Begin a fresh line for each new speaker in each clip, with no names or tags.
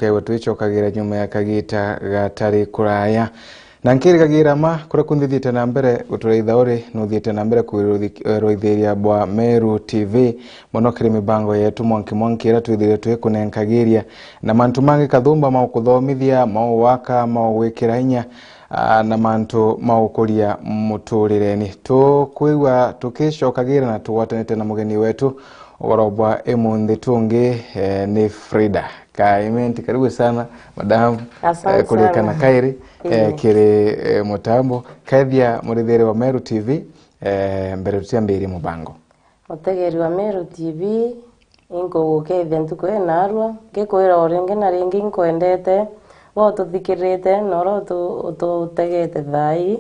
kewe twicokagira nyuma ya kagita gatari kuraya na nkiri kagira ma kura kundithite na mbere utureitha uri nuthiite na mbere kuiroitheria bwa Meru TV monokiri mibango yetu mwanki ira twithire twikunenkagiria na mantu mangi kathumba maukuthomithia mauwaka mauwikira hinya na mantu maukuria muturireni tukwigwa tukicokagira na tuwatanite na mugeni wetu Warobwa emundi tungi ni Frida Kaimenti. Karibu sana madam kulikana kairi kiri mutambo kaithia murithere wa Meru TV mbere tuciambiri mubango
mutegeri wa Meru TV ingo gukeithia ntuko enarwa gikwira oringi na ringi inkwendete bo tuthikirite noro tutegete thai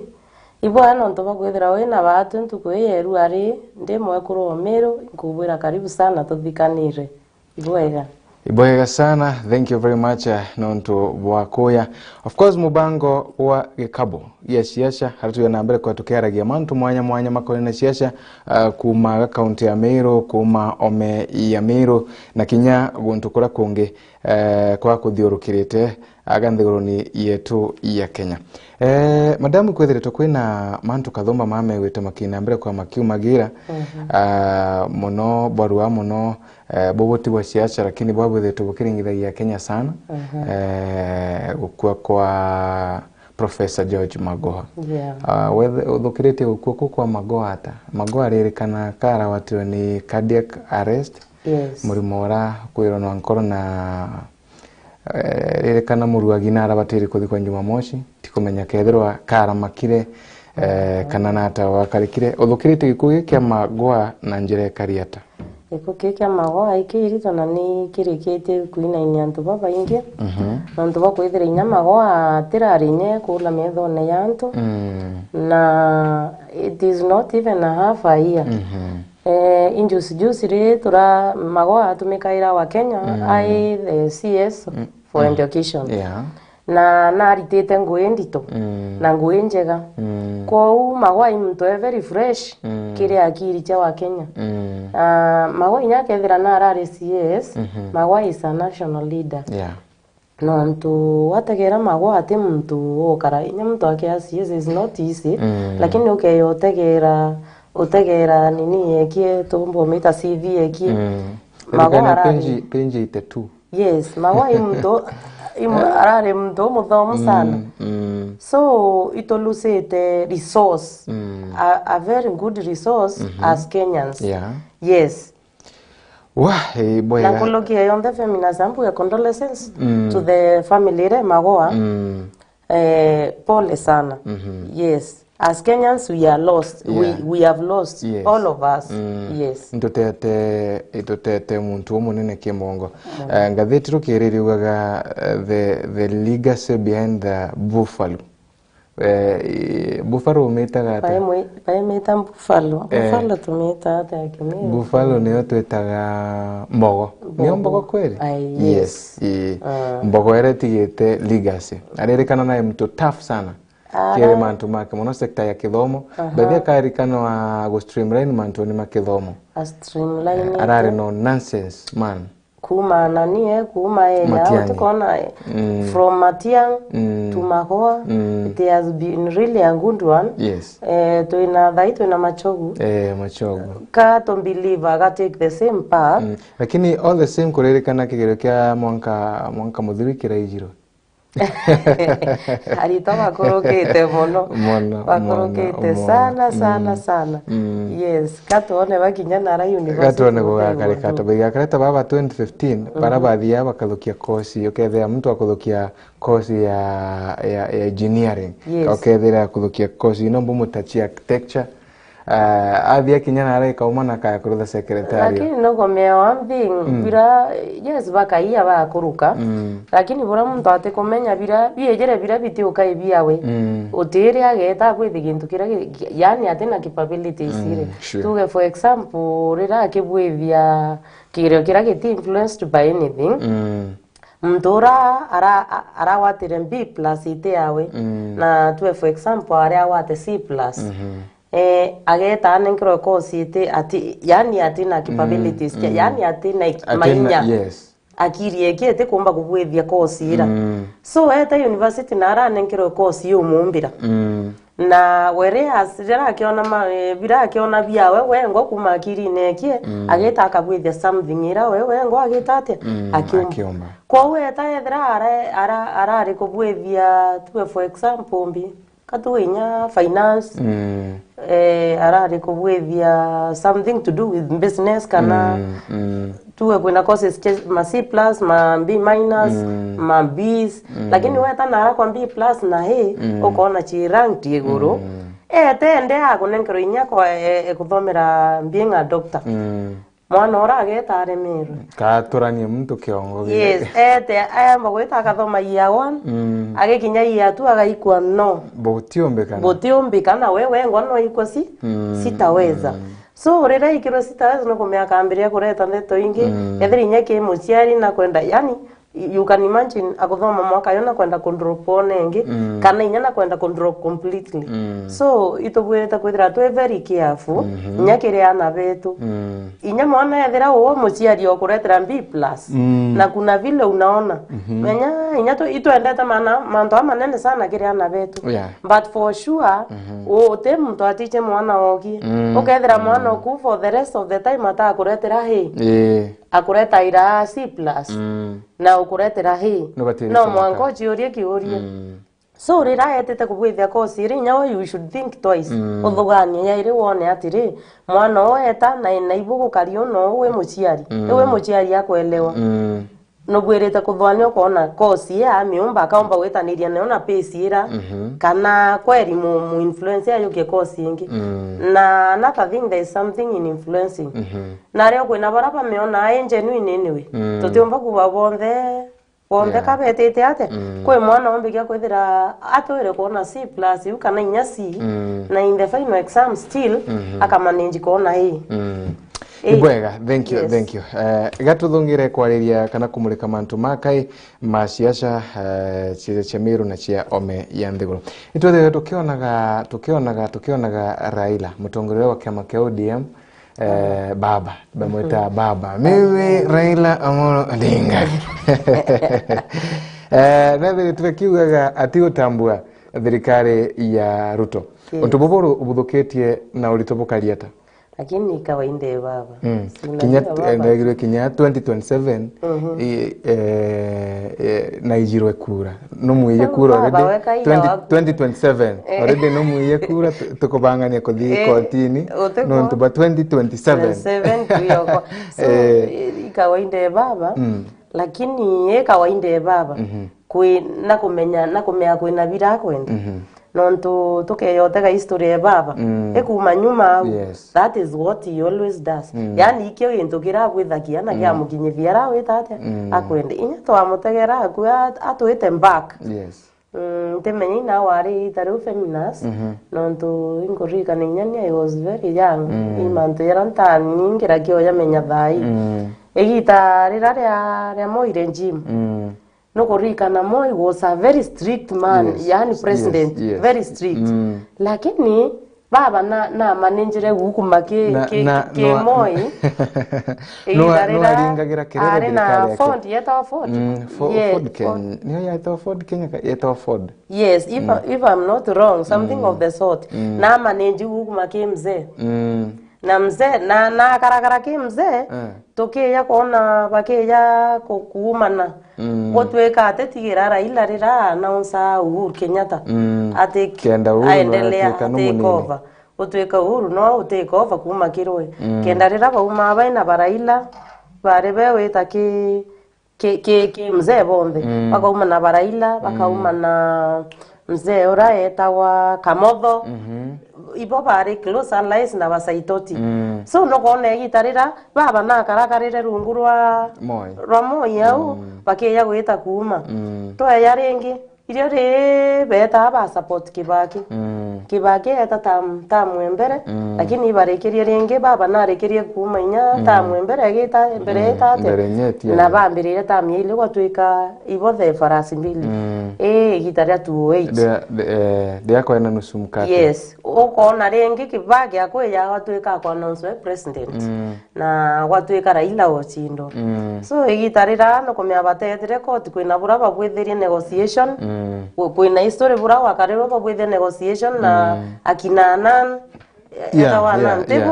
ibwana nto bakwithira wina batu ntuko yeru ari ndi mwekuru wa Meru ngubwira karibu sana tuthikanire ibwega
sana. Thank you very much nonto bwakoya. Of course mubango wa GIKABU ya siasa hatu ya nambere kwa tukeragia mantu mwanya makoni na siasa kuma kaunti ya Meru kuma ome ya Meru na kinya guntukura kungi kwa kuthiurukirite aganthiguruni yetu ya Kenya. Madamu kwethire tukwina mantu kathomba mame wita makina mbere kwa makiumagira muno barua muno boboti wa siasa lakini babu zetu bukiringithagia Kenya sana kwa Professor George Magoha. Uthukirite gukuo kwa Magoha ata Magoha ririkana kara watu ni cardiac arrest.
Yes.
Murimora kwirona nkoro na ririkana muruagi nara batiri kuthi kwa Jumamosi tikumenya kethirwa kara makire kana nata wakarikire. Uthukirite gikuo kia Magoha na njire kariata
Ikukikia Magoha ikirito na ni kirikite kuina inyantu baba ingi nantu bakwithira inya Magoha tirarinye kula methone yantu na it is not even a half a year. Injusi ri tura Magoha atumikaira wa Kenya ai the CS for education na naritite ngui ndito na ngui njega kwa Magoha imto very fresh kiri akiri cha wa Kenya. Magoha inyakethira na arari CS Magoha is a national leader. No mtu wategera Magoha ati mtu okara inya mtu akia CS is not easy lakini utegera nini ekie tumbo meta CV ekie
Magoha penji ite tu.
Yes, Magoha imto arare mto muthomu sana. So itolusete resource a very good resource as Kenyans. Yes.
Boy.
Na kolokia yonde femina sampu ya condolences to the family re Magoha. Pole sana. Yes. As Kenyans we are lost. We have lost all of us. Yes.
Itotete muntu munene kimongo. Ngatheti rukiriri ugaga the legacy behind the buffalo. Buffalo umetaga ata.
Paemeta buffalo. Buffalo tumeta ata yakimiro.
Buffalo niyo twetaga mbogo. Niyo mbogo kweli? Yes. Mbogo eretigete legacy. Arerikana na mtu tough sana. Kere mantu make mono sekta ya kithomo bethia karikano wa go streamline mantu ni makithomo
a streamline
arare no nonsense man
kuma nanie kuma ya tukona from Matiang to Magoha. It has been really a good one.
Yes.
To ina dhaito ina machogu ka to believe aga take the same path
lakini all the same kurerikana kigero kya mwanka muthirikira ijiro
Alitoka korokete mono bakorokete sana. Yes, katuone bakinya na university
katuone gugakarikata bigakareta baba 2015 para bathia bakathukia course ukethea mtu akuthukia course ya engineering ukethera akuthukia course inombo mutachi architecture athia kinyana ara ikaumana kaya kurutha secretary
lakini no komea one thing bira yes bakaia bakuruka lakini bora muntu ate komenya bira biejere bira biti ukaibiawe utiri ageta kwithi gintu kira yani atena capabilities ire tuge for example rira akibwithia kira giti influenced by anything mtora ara watire B+ ite yawe na tuwe for example ara wate C+ ageta anenkro course ite ati yani atina capabilities yani atina mainya akiri ekete kumba kubwethia course ira so eta university nara nenkero course yo mumbira na whereas rira akiona bira akiona biawe wengo kuma akiri nekie ageta akabwethia something ira wengo agetate akiumba kwa weta ethra ara kubwethia tuwe for example mbi katuinya finance arari kubwethia something to do with business kana tuwe kwina courses ma C+ ma B-, ma B's lakini weta nara kwa B+ na he ukona chi rank iguru ende akonenkero inya kwa kuthomera being a doctor mwana ora ageta ari Meru
katuranie mtu kiongo
yes amba gweta akathoma year 1 agekinya year 2 agaikwa no botiombekana wewe ngono iko sitaweza so rira ikiro sitaweza no kumeka ambiria kureta ndeto ingi ethiri nyeke muciari na kwenda yani you can imagine akuthoma mwaka yona kwenda kundrop onengi kana inya na kwenda kundrop completely so itobweta kwithira twe very careful nyakire ana betu inya mwana ethira wo muciari okuretera B+ na kuna vile unaona menya inya to itoendeta manto amanene sana kire ana betu but for sure te mtu atiche mwana ogi ukethira mwana oku for the rest of the time atakuretera akureta ira C+ na ukuretera no mwango jiurie kiurie so rira etete kubwithia course iri nyawo you should think twice uthugania ya iri wone atiri mwana oeta na ibugu kario no we muciari yakwelewa no bwerete kuthwania ukona course ya miumba akaomba gwetaniria neona pace ira kana kweri mu influence ya yuke course ingi na another thing there is something in influencing na reo kwina baraba meona genuine anyway tutiomba kuba bonde kabetete ate kwe mwana ombigia kwithira atwire kuona C+ ukana inya C na in the final exam still akamanage kuona
Ibwega, thank you. Gatuthungire kwariria kana kumulika mantu makai ma ciaca cia Meru na cia ome ya nthiguru. Itwethe tukionaga Raila mutongoria wa kiama kia ODM baba bamwita baba mimi Raila Amolo Odinga na tukiugaga ati utambua thirikari ya Ruto utububuru ubuthukitie na uritobokaria ta
lakini kawaida baba
kinya 2027 na ijirwe kura no muiye kura already 2027 already no muiye kura tukubangania kuthii kotini no ntuba 2027
kuyoko so kawaida baba lakini kawaida baba kwi na kumenya kwina bira kwenda nonto tukeyotega history ya baba ekuma nyuma that is what he always does yani ikyo into gira gwithakia na kya mukinyithia ra witate akwende inya twamutegera akwa atwite back temenyi na wari taru feminist nonto ingorika ninyanya I was very young imanto yaranta ningira kyo yamenya thai egita rira ya moire gym no korika na Moi was a very strict man yani president very strict lakini baba na manenjere gukumake ke Moi
no aringagira kirere
dirikari fond yeta ford
niyo yeta ford Kenya yeta ford
yes if I'm not wrong something of the sort na manenji gukumake mzee na mzee na karakara ki mzee tokeya kuona bakeya kuumana gotweka atetigira Raila rira na unsa Uhuru Kenyatta aendelea take over otweka Uhuru no take over kuma kirwe kenda rira bauma baina Raila barebe weta ki mzee bonde bakauma na Raila bakauma na mzee ora etawa Kamotho ibo bari close allies na basaitoti so no kone gitarira baba na karakarire rungu rwa Moi au bakeya gwita kuma to ya ringi irio ri beta ba support Kibaki kibaki eta tam wembere lakini ibarekerie ringi baba narekerie kuma inya tam wembere gita mbere tate na bambirire tam ile gwatuika ibothe farasi mbili gitaria 28
de yako ena nusu mkate
yes ukona ringi kibaki akwe ya gwatuika kwa announce president na gwatuika Raila Ochindo so igitarira no komya batetire court kwina bura babwitherie negotiation kwina history bura wakarero babwithe negotiation na akina Annan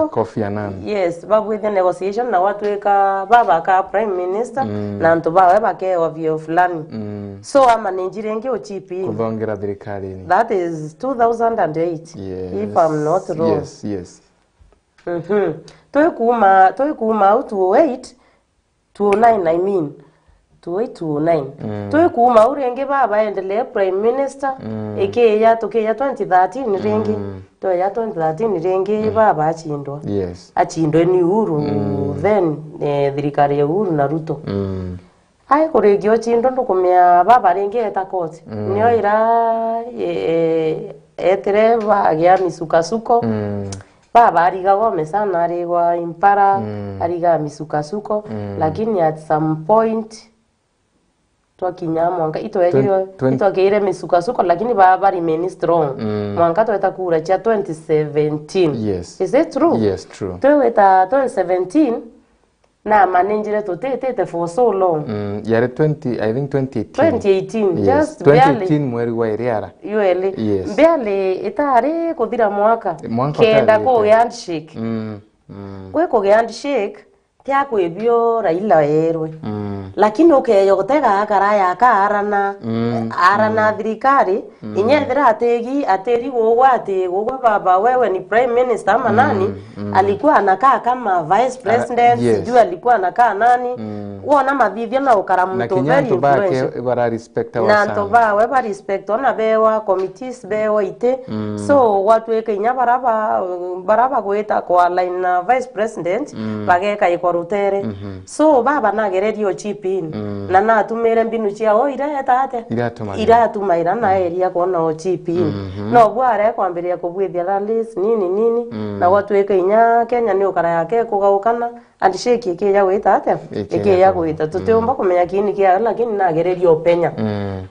Kofi Annan
yes babwithe negotiation na watuika baba ka prime minister na nto bawe bake ovyo fulani so ama ninjirengi ochipi
kuthongera thirikari ni
that is 2008 if I'm not wrong
yes
toi kuma 208 209 I mean 209 toi kuma urenge baba endelee prime minister ya 2013 rengi to ya 2013 rengi baba achindwa achindwe ni Uhuru then thirikari ya Uhuru na Ruto hai kuregio chindo ndukumya baba rengi eta court nio ira etere agia misukasuko baba ariga gome sana arigwa impara ariga misukasuko lakini at some point twakinya mwanga itogeire misukasuko lakini baba remain strong mwanga tweta kura cha 2017 is it true
yes true
tweta 2017 na manenjire totete for so long
yare 20 I think
2018 just
2018 mweri wa iriara
yuele mbele itare kuthira mwaka kenda ko handshake kwe ko handshake tia kwebio Raila erwe lakini ukeyo gutega akaraya karana arana thirikari inyethira ateri gugwa baba wewe ni prime minister ama nani alikuwa anakaa kama vice president juu alikuwa anakaa nani wona mathithio na ukaramuto very influential
bara respect our
na to ba we ba respect ona bewa committees bewa ite so watu eke inya baraba gweta kwa line na vice president bageka iko rutere so baba nagererio chipin na natumire mbinu cia ireta ate iratumaira na area kona chipin no bware kwambiria kubwithia rallies nini na watu eke inya Kenya ni ukara yake kugaukana handshake ike ya gwita ate ike ya gwita tuteomba kumenya kini kia lakini nagererio penya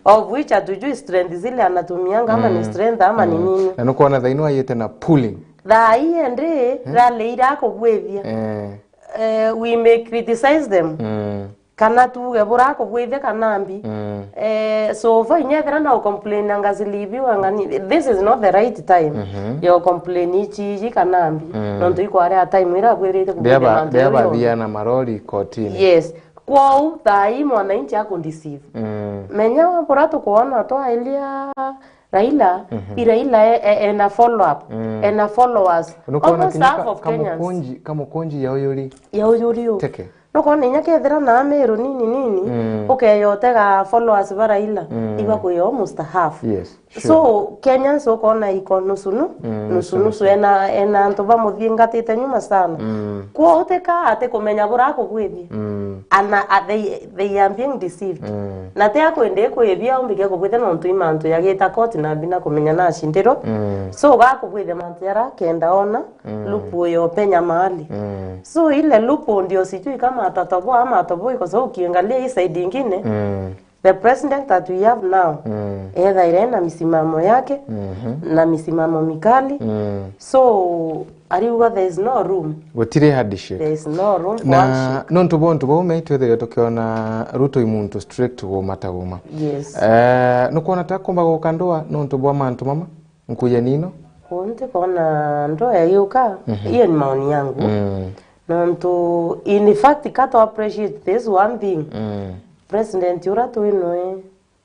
of which atujui strength zile anatumianga ama ni strength ama ni nini
na nuko na thaino ayete na pulling
thai endre rally ira kubwithia we may criticize them kana tuge bura kubwithia kanambi so for nyethera na complain angazilibi wangani this is not the right time yo complain ichi kanambi no ndiko are time ira gwirite kubwithia
beba bia na marori kotini
yes kwao thai mwananchi akundeceive menya bura tukuona to ailia Raila Raila ena follow up ena followers almost half of Kenyans
kama konji ya oyuri teke
no ninya kethira na Meru nini ukeyotega followers ba Raila iba kuyo almost half so Kenyans ukona iko nusu ena ntoba muthingatite nyuma sana kwa uteka ate kumenya bura kugwithi ana they are being deceived na te akwende kwebia umbige kugwithe no ntu imantu yagita court na bina kumenya na shindiro so gakugwithe mantu yara kenda ona lupu yo penya mahali so ile lupu ndio sijui kama atatoboa ama atoboi kwa sababu ukiangalia hii side nyingine the president that we have now either irena misimamo yake na misimamo mikali so ariuga there is no room
gutire handshake
there is no room for
handshake no ntubontu bo meitwethere tukiona Ruto imuntu strict go mataguma
yes
nukuona takomba gukandua no ntubwa mantu mama nkuya nino
kunte kona ndo yayuka hiyo ni maoni yangu no to in fact kato appreciate this one thing president urato ino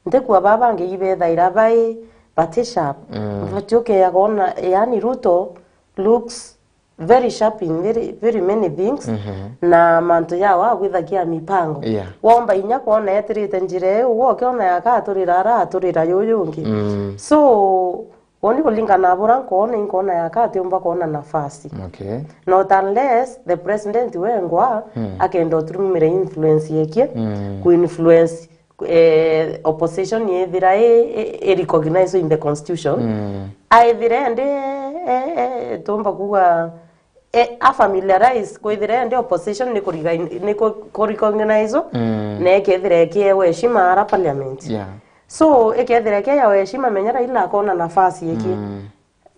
ndekwa baba ngeyibetha irabai batisha mfatioke yakona yani Ruto looks very sharp in very many things na manto yawa gwithagia mipango womba inya kuona etirite njire uwo kiona yakaturira yoyungi so woni kulingana bora kuona inkona yakati umba kuona nafasi not unless the president wengwa akendo turumire influence yake ku influence opposition yethira recognize in the constitution aethire ende tomba kuga a familiarize kwethire ende opposition ni recognize ne kethire kiewe heshima ara parliament so ekethire kia ya heshima menyara ila kona nafasi yeki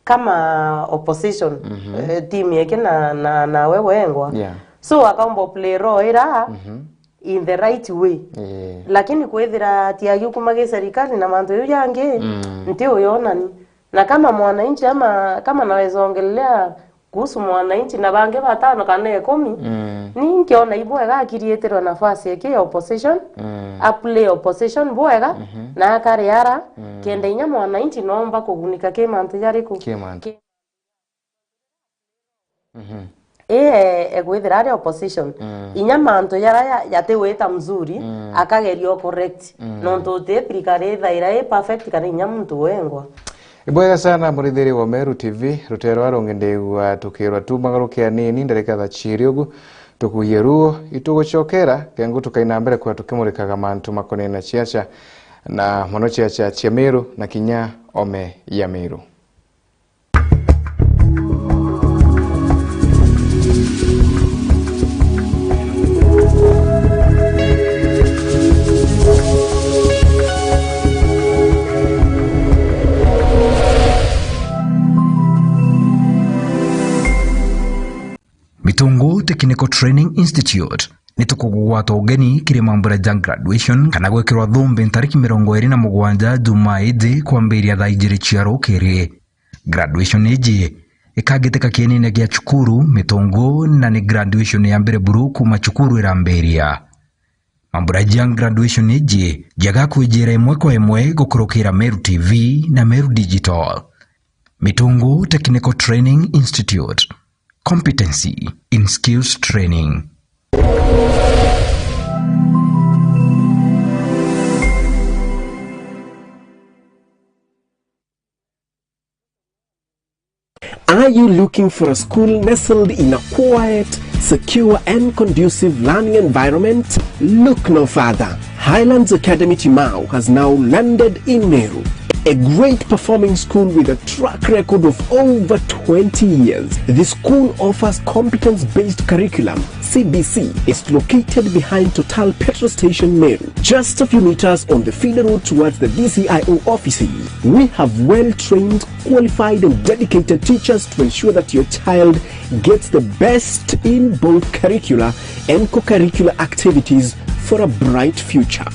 kama opposition team yake na wewe engwa so akaomba play role ira in the right way lakini kwethira tiagi kumage serikali na manto yange ndio yonani na kama mwananchi ama kama naweza ongelea kuhusu mwananchi na bange batano kana 10 ni nkiona ibwega akirieterwa nafasi yake ya opposition a play opposition bwega na akariara kende inya mwananchi nomba kugunika ke manto yariko gwithira ari opposition inya manto yara yateweta mzuri akagerio correct nonto te prikare thaira perfect kana inya muntu wengwa
Ibwega sana murithiri wa Meru TV rutero arongende tukirwa tu magarukia nini ndareka tha chiriogu tukuyeruo ituguchokera kengu tukaina mbere kwa tukimurikaga mantu makone na CIACA na mono CIACA cia Meru na kinya ome ya Meru.
Mitungu Technical Training Institute nitukugwata ugeni kiri mambura ja graduation kana gwekirwa thumbi ntariki 27 Jumaa ithi kwambiria thaa 2 cia rukiri. Graduation iji ikagiteka kienine gia chukuru mitungu na ni graduation ya mbere buru kuma chukuru iramberia. Mambura ja graduation iji jaga kwijira imwe kwa imwe gukurukira Meru TV na Meru Digital. Mitungu Technical Training Institute, competency in skills training.
Are you looking for a school nestled in a quiet, secure and conducive learning environment? Look no further. Highlands Academy Timau has now landed in Meru. A great performing school with a track record of over 20 years. The school offers competence-based curriculum. CBC is located behind Total Petrol Station Meru, just a few meters on the feeder road towards the DCIO offices. We have well-trained, qualified and dedicated teachers to ensure that your child gets the best in both curricular and co-curricular activities for a bright future.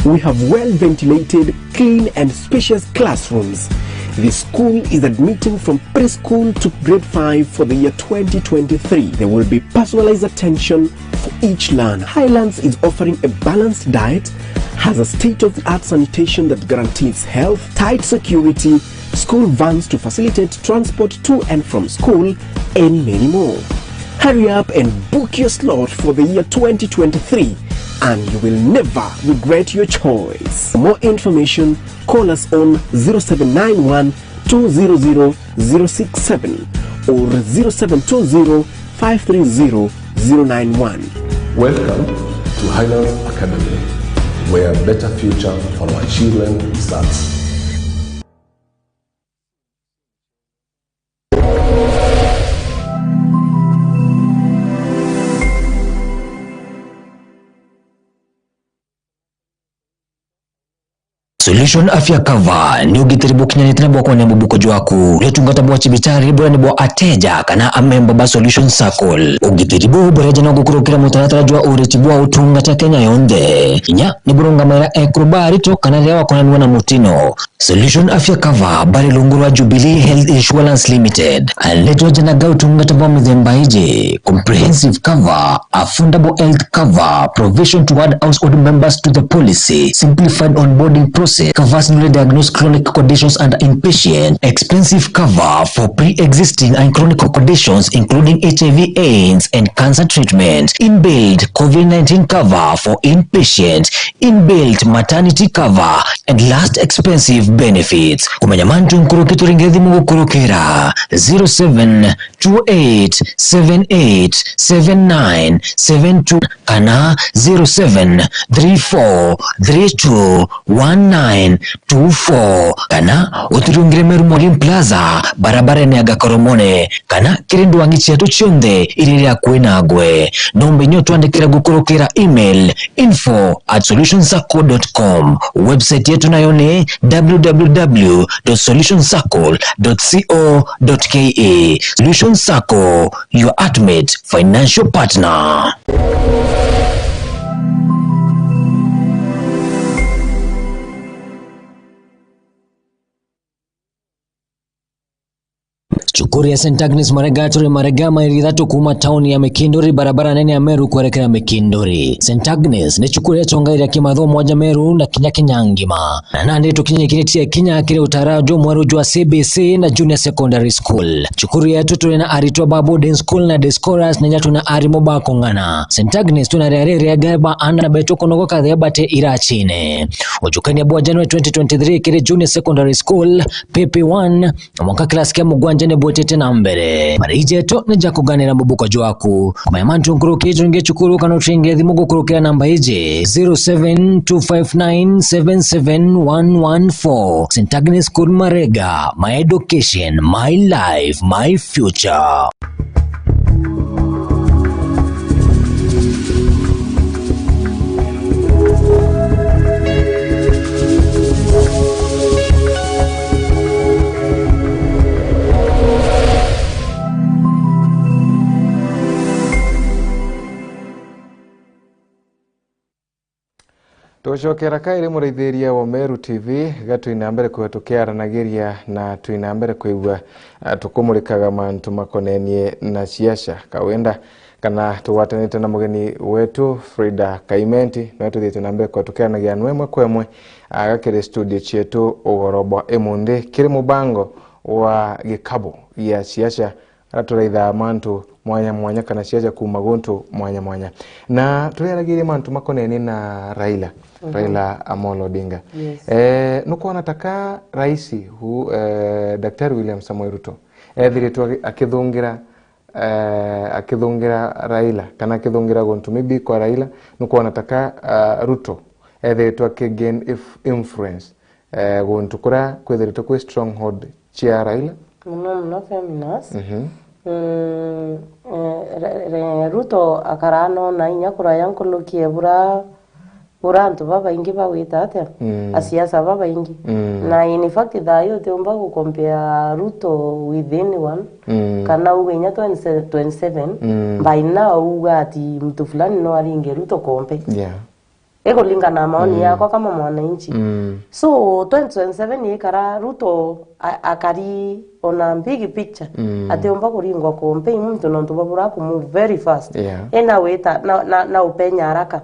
We have well-ventilated, clean and spacious classrooms. The school is admitting from preschool to grade 5 for the year 2023. There will be personalized attention for each learner. Highlands is offering a balanced diet, has a state-of-the-art sanitation that guarantees health, tight security, school vans to facilitate transport to and from school, and many more. Hurry up and book your slot for the year 2023. And you will never regret your choice. For more information, call us on 0791 200 067 or 0720 530 091.
Welcome to Highlands Academy, where a better future for our children starts.
Solution afya cover ni ugitiribu kinyanitira bwa kone mubuko jwaku letungata bwa chibitari bwa ni bwa ateja kana amemba ba solution circle ugitiribu boreja na gukurukira mutaratara jwa uretibwa utungata Kenya yonde inya ni burunga mera ekrobari to kana lewa kona na mutino. Solution afya cover bari lungurwa Jubilee Health Insurance Limited aleto jana ga utungata bwa mzemba ije comprehensive cover, affordable health cover, provision to add household members to the policy, simplified onboarding process, covers newly diagnosed chronic conditions and inpatient, expensive cover for pre-existing and chronic conditions including HIV/AIDS and cancer treatment, inbuilt COVID-19 cover for inpatient, inbuilt maternity cover, and last expensive benefits. Kumanyamantu nkurukitu ringezi mungu kurukira 07 28787972 kana 0734321924 kana uturungire Meru Mwalimu Plaza barabara ya Gakoromone kana kirindu wangichi atu chionde iriria kwenagwe nombe nyo tuandikira gukurukira email info@solutionscircle.com. Website yetu nayo ni www.solutionscircle.co.ke. Solution Circle, your ultimate financial partner. Chukuri ya St. Agnes Maregaturi Maregama iridhatu kuma tauni ya Mekindori barabara nene ya Meru kuelekea Mekindori. St. Agnes ni chukuri ya chongairi ya kimadho moja Meru na kinyangima. Na nande tukinye kinetia kinya kile utarajo mwaru jua CBC na Junior Secondary School. Chukuri ya tutu na Aritoa Boarding School na Discoras na nyatu na Arimoba Kongana. St. Agnes tunarere ya gaba ana na beto konogo kadhe bate irachine. Ujukani ya bua January 2023 kile Junior Secondary School PP1 mwaka klasi kia mugwanjane botete na mbere marije to nja kuganira mubuko jwaku kwa yamantu nkuruke tunge chukuru kano tringe dhimugo kurukira namba ije 0725977114. St. Agnes School Marega, my education, my life, my future.
Tucokera kairi mureithĩria wa Meru TV gatuina mbere kuhetũkia aranageria na tuina mbere kuigua tukumurikaga mantu makonenie na ciaca kawenda kana tuwatanite na mugeni wetu Frida Kaimenti na tuthiite na mbere kuhetũkia nagia nwemwe kwemwe agakire studio chetu ugorobo emunde kiri mubango wa GIKABU ya ciaca aturaitha mantu mwanya kana ciaca kuma guntu mwanya na tureragirie mantu makonenie na Raila Raila Amolo Odinga.
Yes.
Nuko anataka raisi hu Daktari William Samoei Ruto thiritwo akithungira Raila kana akithungira gontu maybe kwa Raila nuko anataka Ruto thiritwo akigain influence gontu kura kwithiritwo kwi stronghold chia Raila
no feminist. Ruto akarano na inyakura yankulukie burantu baba ingi bawita ate asiasa baba ingi na in fact dayo te umba ku compare Ruto with anyone kana ugenya 27 by now ugati mtu fulani no aringe Ruto kompe ego linga na maoni yako kama mwananchi so 2027 yekara Ruto akari ona big picture ate umba kuringwa kompe mtu no tubabura ku move very fast ena weta na upenya haraka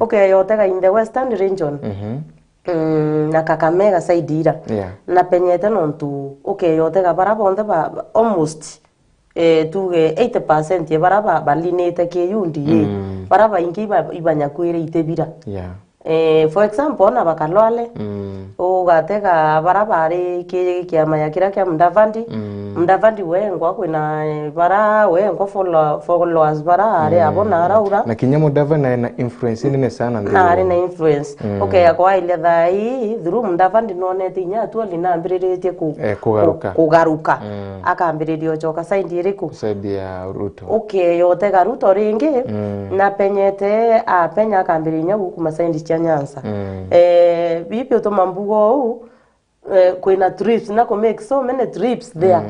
okay yotega in the western region na Kakamega side ira na penyete nontu okay yotega bara bonde ba almost tuge 80% baraba balinete ke yundi baraba ingi ibanya kwire itebira for example na bakalwale o gatega barabare ke kiama kira kya mndavandi wengwa kwina bara wengwa followers bara are abona araura
na kinyamo mndavandi na influence nene sana
ndio na na influence okay akwa ile thai through mndavandi nonete nya tu alinambiriretie kugaruka akambiririo choka side iriku
side ya Ruto
okay yotega Ruto ringi na penyete apenya akambirinya guku masaindi cha Nyanza bipi otomambugo kwina trips na ko make so many trips there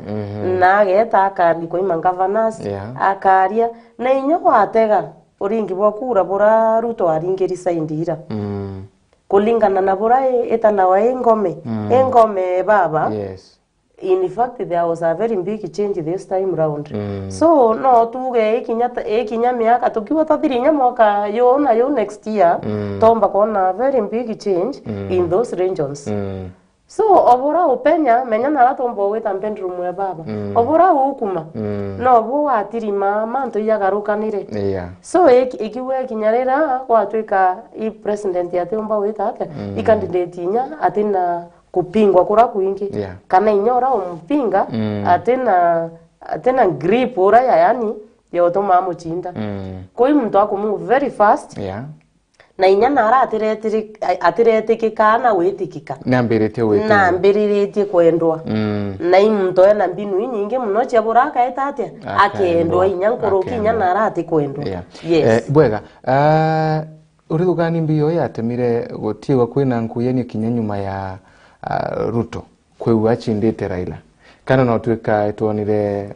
na geta akandi ko imangavanas akaria na inyo watega uringi bwakura bora Ruto aringeri saindira kulingana na bora etana wa engome baba in fact there was a very big change this time round so no tuge ikinya miaka tukiwa tathirinya mwaka yo next year tomba kona very big change in those regions so obora upenya menya na tombo weta bedroom ya baba obora ukuma no bo atirima manto yagarukanire so ikiwe kinyarera kwatwika i president ya tomba weta ate i candidate nya atina kupingwa kura kuingi kana inyora umpinga atena tena grip ora yani yoto mamuchinda koi mtu akumove very fast na inya nara atirete kana wetikika nambirite kwendwa na imto ena mbinu nyingi muno chaburaka etate akendwa inya nkoroki inya nara atikwendwa yes
bwega uridugani mbio yatemire gotiwa kwina nkuyeni kinyanyuma ya Ruto kwe achindite Raila kana no twika tuonire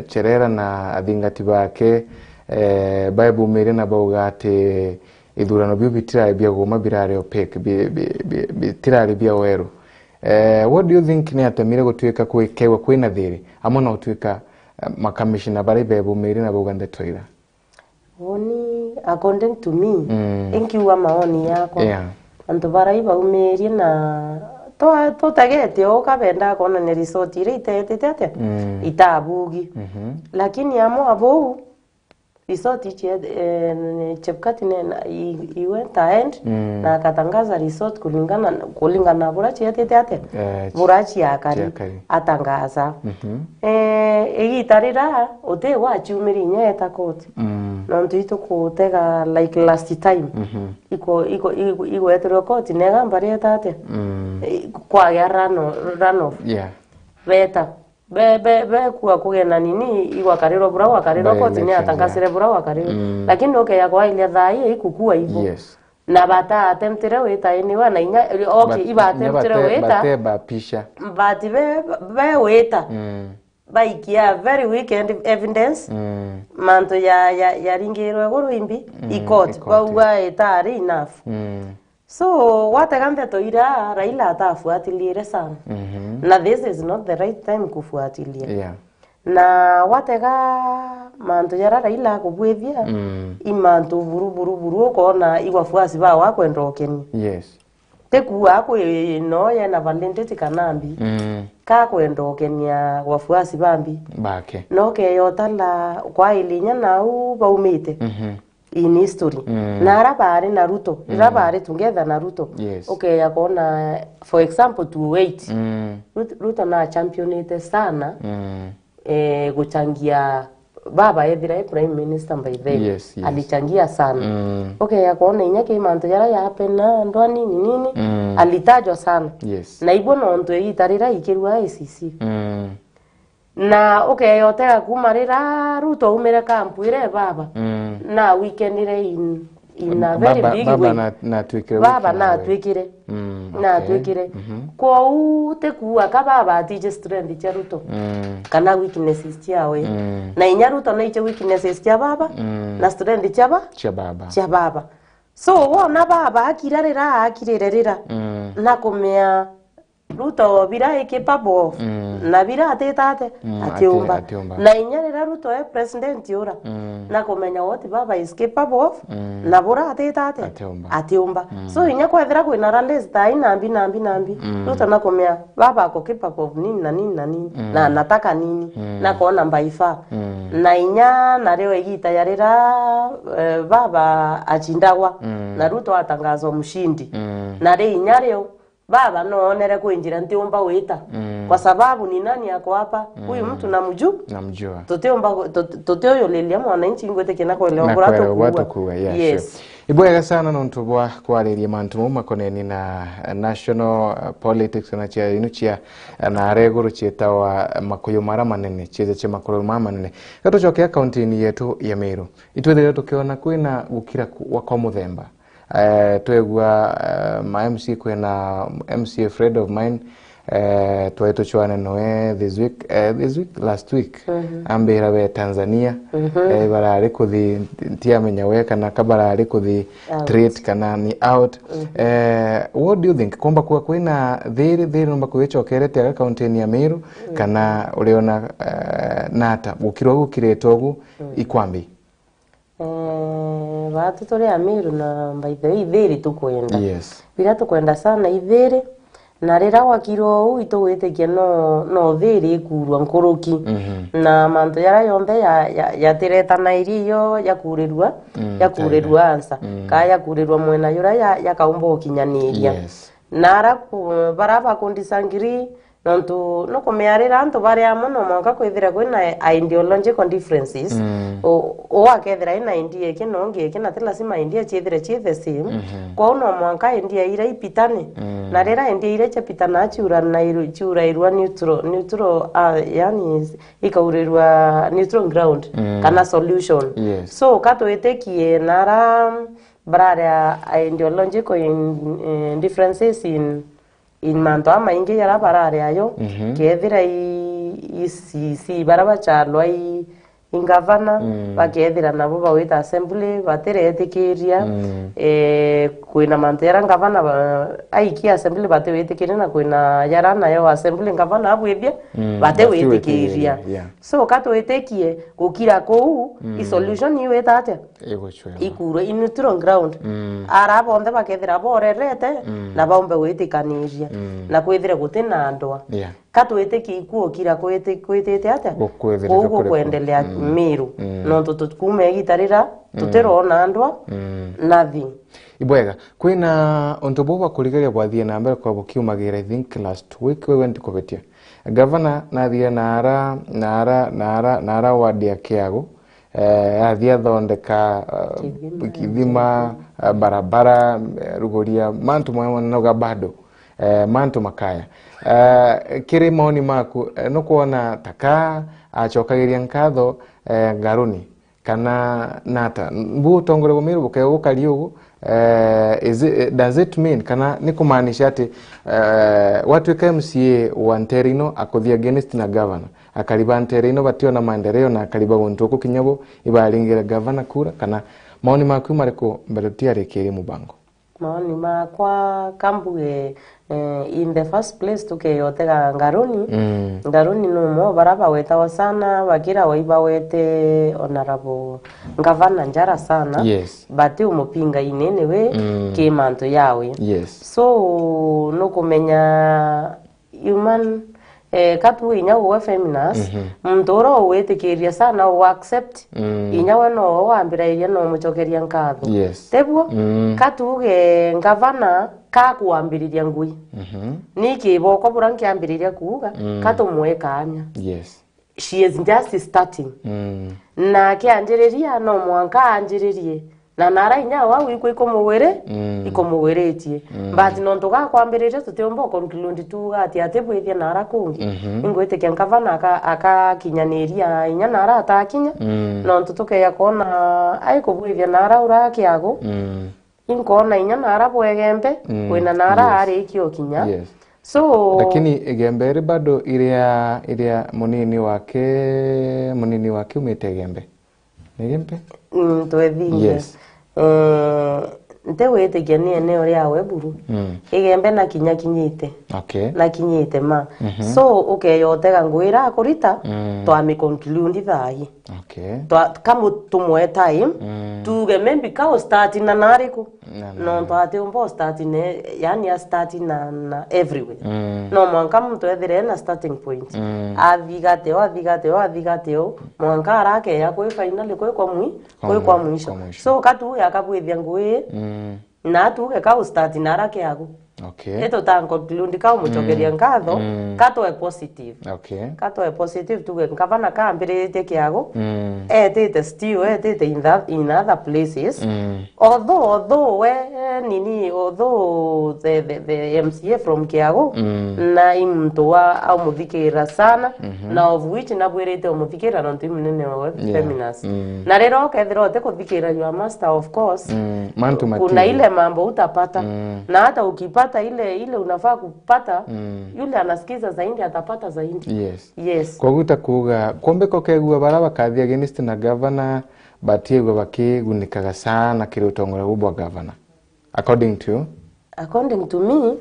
Cherera na athingati bake Bible mere na baugate idurano bio bitira bia goma birare opek bitirare bia weru what do you think ni atemire gotwika kwekewa kwina thiri amo no twika makamishina bari Bible mere na baugande toira
oni according to me enkiwa maoni yako antu barai baumerie na to tagete okabenda kona ne resort ire itete itabugi lakini amo abo resort chepkati ne went ahead na katangaza resort kulingana burachi yatete burachi yakari atangaza itarira ote wachumiri nyeta koti no ndito kutega like last time iko etero koti nega mbare tate kwa ya rano beta be kuwa kugena nini iwakariro bura wakariro koti ni atangasire bura wakariro lakini okay yakwa ile thai ikukua hivyo na bata atemptere weta iniwa na inya okay iba atemptere weta
ba pisha
bati be weta baikia very weekend evidence manto ya ringero goruimbi ikot bawa etari enough so wategante toira Raila atafuatilie sana na this is not the right time kufuatilia na watega manto ya Raila kubwethia imanto buru kona igwafuasi ba wakwendokeni teku ako no ya na valentity kanambi ka kwendokenia wafuasi bambi
bake
no ke yotala kwa ilinya na u baumite in history na rabare na Ruto rabare together na Ruto okay yakona for example to wait Ruto na championate sana kuchangia baba Edira prime minister by then alichangia sana okay yakona inyake imanto yara ya pena ndo nini alitajwa sana na ibono ndo itarira ikirwa ICC na okay yotega kumarira Ruto umere kampu ire baba na weekend ire in a very big way baba na twikire kwa uteku akababa atije strength cha Ruto kana weaknesses chawe na inya Ruto na iche weaknesses cha baba na strength cha baba so wona baba akirerera na komea Ruto bira ikepabo na bira atetate atiumba na inyarira Ruto president yora na komenya wote baba is capable na bora atetate atiumba so inya kwethira kwina rallies tai nambi Ruto na komenya baba ako capable nini na nataka nini na kona mbaifa na inya na leo igita yarira baba achindagwa na Ruto atangazwa mshindi na le inya leo baba no nere kuinjira ntiomba weta kwa sababu ni nani yako hapa huyu mtu namjua toteyo lelia mwananchi ngwete kena kwa leo burato kuwa yes
ibwega sana no ntubwa kwariria mantu makoneni na national politics na chia inuchia na reguru chietawa makoyo mara manene chize che makoyo mara manene gato chokea county yetu ya Meru itwethere tukiona kwina gukira kwa muthemba twegwa my MC kwena MC a friend of mine twaito chwana noe this week last week ambira we Tanzania barari kuthi tiamenya we kana kabarari kuthi treat kana ni out what do you think komba kwa kwina thiri nomba kwechokerete aga county ya Meru kana uliona nata gukiretogu ikwambi
watu tole Meru na mbaithe ithiri tukwenda bila tukwenda sana ithiri na rira wakiro ito wetekia no thiri kurwa nkoroki na manto yara yonde ya tereta na iriyo yakurerwa ansa ka yakurerwa mwena yura yakaumba okinyaniria nara baraba kondisangiri nontu no kumearira antu bari amuno mwaka kwithira kwina ideological differences o akethira ina indie kino ngi kina tela sima indie chithire chithe sim kwa uno mwaka indie ira ipitane na rira indie ira chapitana chura na chura irwa neutral yani ikaurirwa neutral ground kana solution so kato etekie nara brara ideological differences in manto ama ingi yara barare ayo kethira si baraba charlo ingavana bakethira nabo bawita assembly batere etikiria kuina manto yara ngavana aiki assembly bate wetikiria na kuina yara nayo assembly ngavana abwebia bate wetikiria so kato etekie gukira kou i solution iwe tate ikuro in neutral ground ara bonde bakethira borerete na baombe wetikaniria na kwethira gutena andwa kato eteki ikuo kira kwetete ate ugo kuendelea Meru no tutukume gitarira tuterona andwa nathi
ibwega kwina ontoboba kuligeria bwathie na mbere kwa bukiumagira I think last week we went kubetia governor nathie nara ward ya Kiago athia thondeka kithima barabara rugoria mantu mwana bado mantu makaya kiri maoni maku no kuona taka achokagiria nkatho ngaruni kana nata mbu tongore Meru bukayo kariugo does it mean kana ni kumaanisha ati watu ka MCA wa Nterino akuthia against na governor akariba Nterino batio na maendeleo na akariba wontu kukinyabo ibaringira governor kura kana maoni maku mariko mberutia rekeri mubango
maoni makwa kambuge in the first place tukeyotega ngaruni no baraba weta sana bakira waiba wete honorable ngavana njara sana bati umupinga inene we kimanto yawe so no kumenya human katu inya uwe feminist mtoro wetikiria sana o accept inya wano wambira iria no muchokeria nkatho tebwo katu ge ngavana ka kuambiriria ngui niki boko buranki ambiriria kuuga katu mwekanya she is just starting na kianjiriria no mwanka anjiririe na nara inya wa wiko ikomuweretie but no ntoga kwambiriria tuteomba conclude tu ati atebwithia nara kungi ingwete kya nkavana aka kinyaniria inya nara atakinya no ntutuke yakona ai kubwithia nara ura Kiago inkona inya nara bwegembe kwina nara ari kio kinya so
lakini egembe bado iria munini wake umetegembe negembe
twethinge ntewete gene eneo ria weburu igembe na kinyite na kinyite ma so ukeyotega ngwira akurita twami conclude thai kamu tumwe time tuge maybe ka start na nariku no twate umbo start ne yani ya start na everywhere no mwanka mtu ethire na starting point athigateo mwanka arake ya kwe final kwa mwisho so katu yakabwithia ngui na tuge ka start na arake yagu eto ta conclude ka umuchokeria nkatho kato e positive kato e positive tuge nkavana ka ambirite Kiago etete still etete in other places although the MCA from Kiago na imtoa au muthikira sana na of which na bwirite umuthikira no timunene wa feminist na rero kethiro te kuthikira your master of course kuna ile mambo utapata na hata ukipata ile unafaa kupata yule anasikiza zaidi atapata zaidi
kwa guta kuga kombe kokegua baraba kathia against na governor batiegwa bakigunikaga sana kirutongora ubwa governor according to me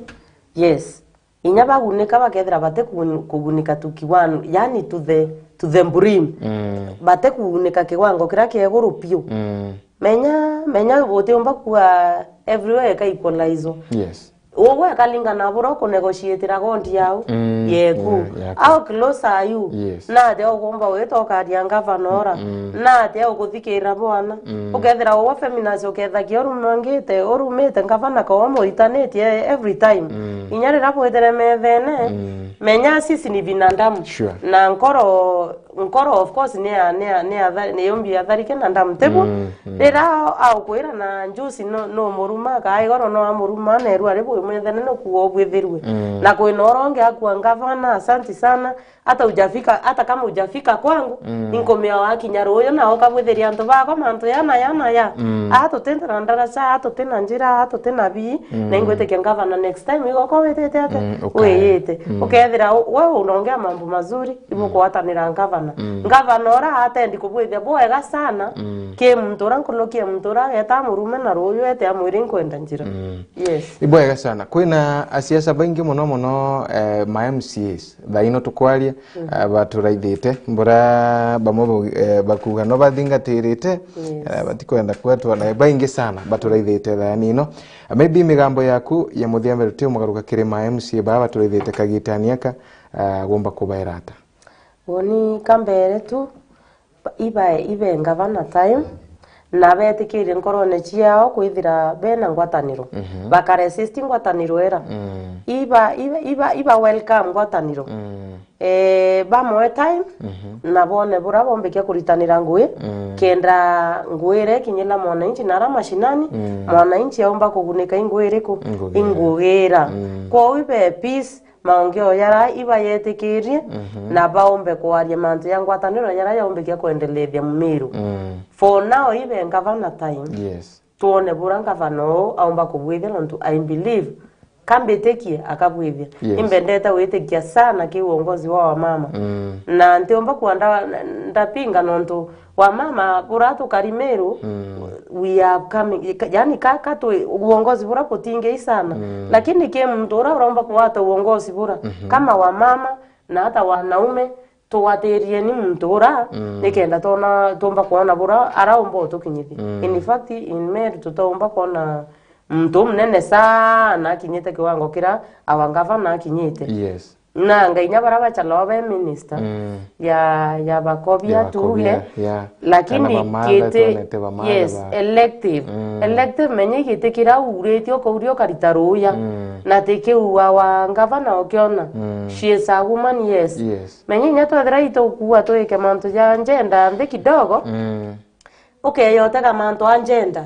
yes inya bagunika bakethira bate kugunika tukiwanu yani to the brim bate kugunika kiwango kira kieguru pio menya bote umba kwa everywhere ka equalize
Owe kalinga na buro ko negotiate ragondi yao yeku au close ayu na de ogomba weto kadi angavanora na de oguthikira bwana ukethira wo feminazi uketha kioru mangite orumete ngavana ko mo itanete every time inyari rapo etere methene menya sisi ni binadamu na nkoro of course ne yombi atharike na ndamu tebu rera au kwira na njusi no muruma kai goro no amuruma na eru aribo mwethene no kuo bwithirwe na kwina oronge akwa ngavana asante sana hata kama hujafika kwangu inkomea wakinya royo na okabwitheria antu bako mantu yana ya ato tendera ndarasa ato tena njira ato tena bi na ingwete ngavana next time igoko wetete ate weyete ukethira wewe unaongea mambo mazuri ibuko watanira ngavana ora atendi kubwithia bwega sana ke mtura nkolokia mtura eta murume na royo ete amwiri nkwenda njira yes
ibwega sana kwina asiasa baingi muno ma MCAs thaino tukwaria baturaithite mbura bamo bakuga no bathingatirite batikwenda kwetwa na baingi sana baturaithite thanino maybe migambo yaku ya muthia Meru Tv mugaruka kiri ma MCA baturaithite kagitaniaka gomba kubairata
woni kambere tu ibe ngavana time na betikire nkorone ciao kwithira bena ngwataniro bakaresist ngwataniro era iba welcome ngwataniro ba time na bone bura bombeke kuritanira ngwe kenda ngwere kinyela mwana inchi nara mashinani mwana inchi aomba kuguneka ingwere ko ingwera kwa ibe peace maongeo yara iba yetekirie na baombe kwaria mantu ya ngwataniro yara yaombekia kuendelea Meru for now ibe ngavana time tuone bura ngavano aomba kubwithia nontu I believe kambetekie akabwithia imbendeta wetekia sana ki uongozi wa mama na ntiomba kuanda ndapinga nontu wa mama bura tu Karimeru we are coming yani kaka tu uongozi bura kutinge sana lakini ke mtu uraomba kuwata uongozi bura kama wa mama na hata wanaume tuwaterie ni mtura nikenda tona tomba kuona bura araomba tukinyithi in fact in Meru tutaomba kuona mtu mnene sana kinyete kiwango kira awangavana kinyete na ngainya baraba chalobe minister ya bakobia tuge lakini kete elective menye kete kira uretio kaurio karitaruya na teke wa ngavana okiona she is a woman menye nyato draito kuwa to ekemanto ya agenda mbe kidogo yote kama manto agenda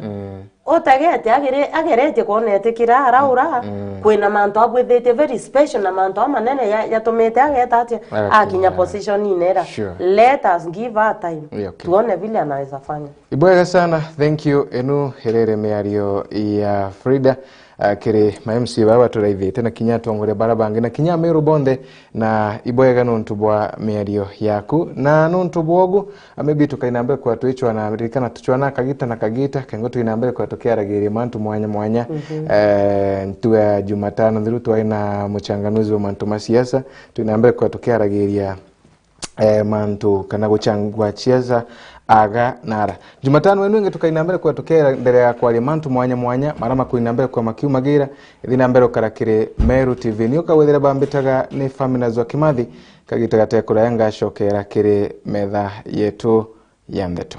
otagete agerete konete kira araura kwina manto abwethete very special na manto amanene yatomete ageta ati akinya position inera let us give her time tuone vile anaweza fanya
ibwega sana thank you enu herere meario ya Frida kiri ma MC baba turaithite na kinya tongore barabangi na kinya Meru bonde na ibwega nontu bwa meario yaku na nontu bwogu maybe tukainambe kwa tuichwa na Amerika na tuchwana kagita kengo tuinambe kwa tukiaragiria mantu mwanya tuwa Jumatano thiru twaina muchanganuzi wa mantu masiasa tuinambe kwa tukiaragiria mantu kana guchangwa chieza aga nara Jumatano wenu inge tukainambere kwa tokea ndere ya kwa mantu mwanya marama kuinambere kwa makiu magira ithinambere karakire Meru TV niuka wethera bambitaga ni famina zwa Kimathi kagitagate kura yanga shokera kire metha yetu ya ndeto